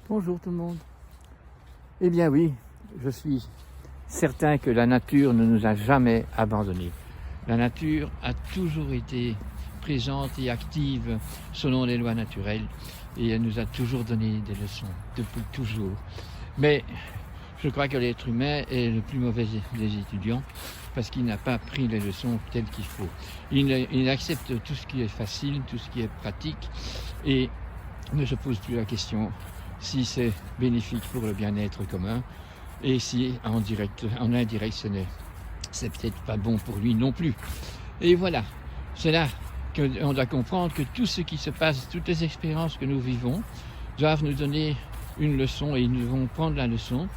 Bonjour tout le monde. Eh bien oui, je suis certain que la nature ne nous a jamais abandonnés. La nature a toujours été présente et active selon les lois naturelles et elle nous a toujours donné des leçons, depuis toujours. Mais je crois que l'être humain est le plus mauvais des étudiants parce qu'il n'a pas pris les leçons telles qu'il faut. Il accepte tout ce qui est facile, tout ce qui est pratique et ne se pose plus la question si c'est bénéfique pour le bien-être commun et si en indirect c'est peut-être pas bon pour lui non plus. Et voilà, c'est là qu'on doit comprendre que tout ce qui se passe, toutes les expériences que nous vivons doivent nous donner une leçon et nous devons prendre la leçon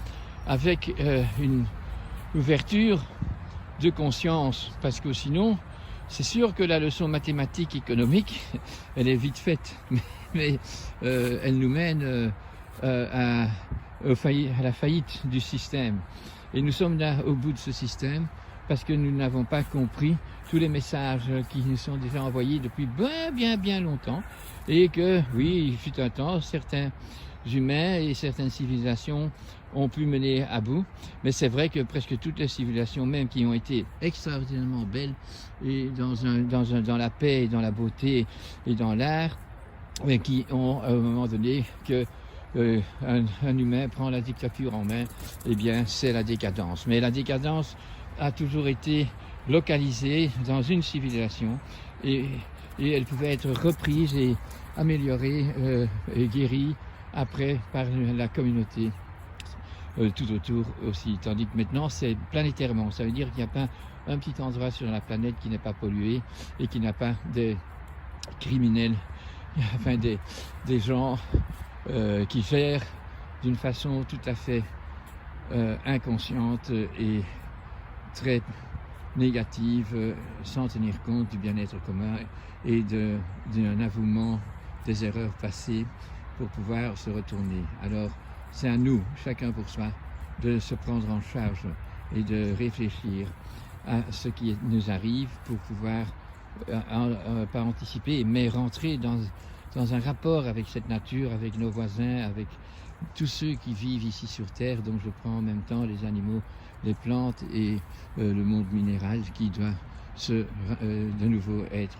avec une ouverture de conscience, parce que sinon c'est sûr que la leçon mathématique économique elle est vite faite, mais elle nous mène à la faillite du système. Et nous sommes là au bout de ce système parce que nous n'avons pas compris tous les messages qui nous sont déjà envoyés depuis bien longtemps et que, oui, il fut un temps, certains humains et certaines civilisations ont pu mener à bout, mais c'est vrai que presque toutes les civilisations, même qui ont été extraordinairement belles et dans la paix et dans la beauté et dans l'art, mais qui ont à un moment donné que un humain prend la dictature en main, eh bien c'est la décadence. Mais la décadence a toujours été localisée dans une civilisation et elle pouvait être reprise et améliorée et guérie après par la communauté tout autour aussi. Tandis que maintenant c'est planétairement, ça veut dire qu'il n'y a pas un petit endroit sur la planète qui n'est pas pollué et qui n'a pas des criminels, enfin des gens qui gèrent d'une façon tout à fait inconsciente et très négative, sans tenir compte du bien-être commun et d'un avouement des erreurs passées pour pouvoir se retourner. Alors c'est à nous, chacun pour soi, de se prendre en charge et de réfléchir à ce qui nous arrive pour pouvoir pas anticiper, mais rentrer dans un rapport avec cette nature, avec nos voisins, avec tous ceux qui vivent ici sur Terre, dont je prends en même temps les animaux, les plantes et le monde minéral qui doit de nouveau être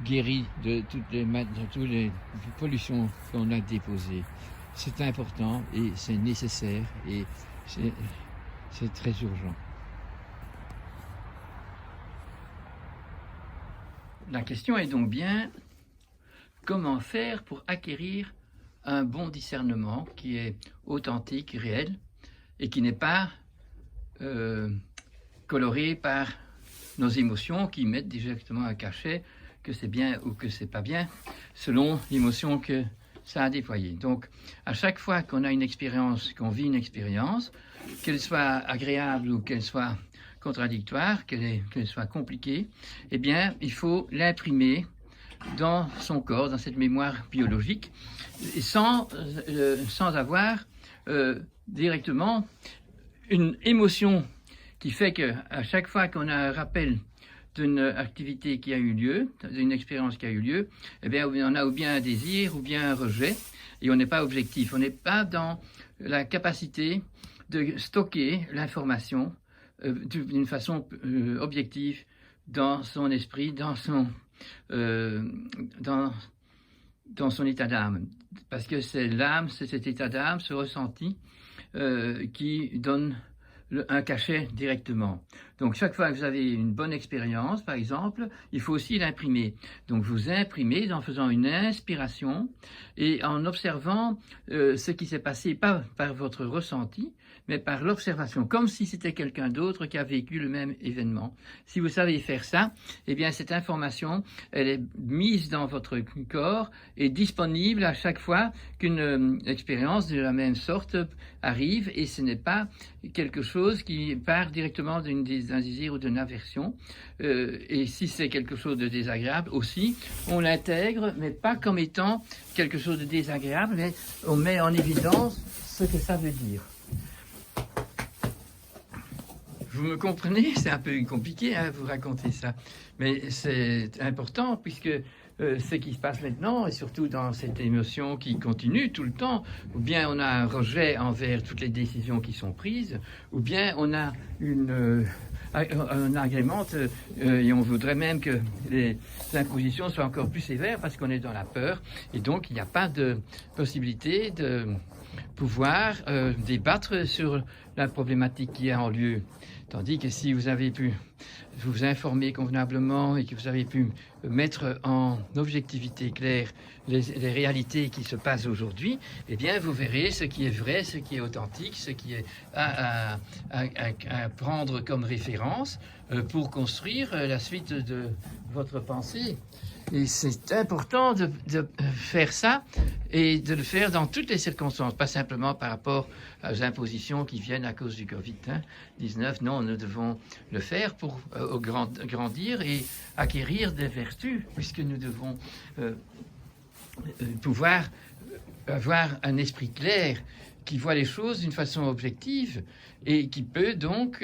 guéri de toutes les pollutions qu'on a déposées. C'est important et c'est nécessaire et c'est très urgent. La question est donc bien: comment faire pour acquérir un bon discernement qui est authentique, réel, et qui n'est pas coloré par nos émotions qui mettent directement un cachet que c'est bien ou que c'est pas bien, selon l'émotion que ça a déployée. Donc, à chaque fois qu'on a une expérience, qu'on vit une expérience, qu'elle soit agréable ou qu'elle soit contradictoire, qu'elle soit compliquée, eh bien, il faut l'imprimer dans son corps, dans cette mémoire biologique, et sans avoir directement une émotion qui fait qu'à chaque fois qu'on a un rappel d'une activité qui a eu lieu, d'une expérience qui a eu lieu, eh bien, on a ou bien un désir ou bien un rejet, et on n'est pas objectif. On n'est pas dans la capacité de stocker l'information d'une façon objective dans son esprit, dans son état d'âme, parce que c'est l'âme, c'est cet état d'âme, ce ressenti qui donne un cachet directement. Donc chaque fois que vous avez une bonne expérience, par exemple, il faut aussi l'imprimer. Donc vous imprimez en faisant une inspiration et en observant ce qui s'est passé, pas par votre ressenti, mais par l'observation, comme si c'était quelqu'un d'autre qui a vécu le même événement. Si vous savez faire ça, eh bien cette information, elle est mise dans votre corps et disponible à chaque fois qu'une expérience de la même sorte arrive, et ce n'est pas quelque chose qui part directement d'un désir ou d'une aversion. Et si c'est quelque chose de désagréable aussi, on l'intègre, mais pas comme étant quelque chose de désagréable, mais on met en évidence ce que ça veut dire. Vous me comprenez? C'est un peu compliqué vous raconter ça, mais c'est important puisque ce qui se passe maintenant, et surtout dans cette émotion qui continue tout le temps, ou bien on a un rejet envers toutes les décisions qui sont prises, ou bien on a un agrément et on voudrait même que les impositions soient encore plus sévères parce qu'on est dans la peur, et donc il n'y a pas de possibilité de pouvoir débattre sur la problématique qui est en lieu. Tandis que si vous avez pu vous informer convenablement et que vous avez pu mettre en objectivité claire les réalités qui se passent aujourd'hui, eh bien vous verrez ce qui est vrai, ce qui est authentique, ce qui est à prendre comme référence pour construire la suite de votre pensée. Et c'est important de faire ça et de le faire dans toutes les circonstances, pas simplement par rapport aux impositions qui viennent à cause du Covid-19. Non, nous devons le faire pour grandir et acquérir des vertus, puisque nous devons pouvoir avoir un esprit clair qui voit les choses d'une façon objective et qui peut donc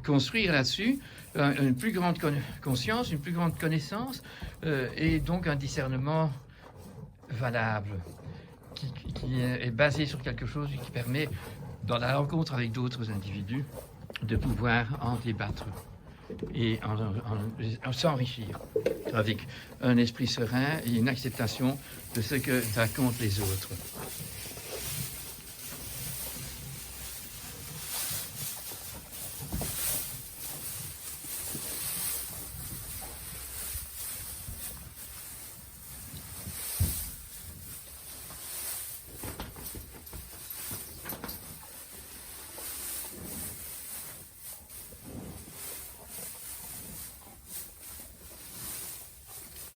construire là-dessus une plus grande conscience, une plus grande connaissance et donc un discernement valable qui est basé sur quelque chose qui permet, dans la rencontre avec d'autres individus, de pouvoir en débattre et s'enrichir avec un esprit serein et une acceptation de ce que racontent les autres.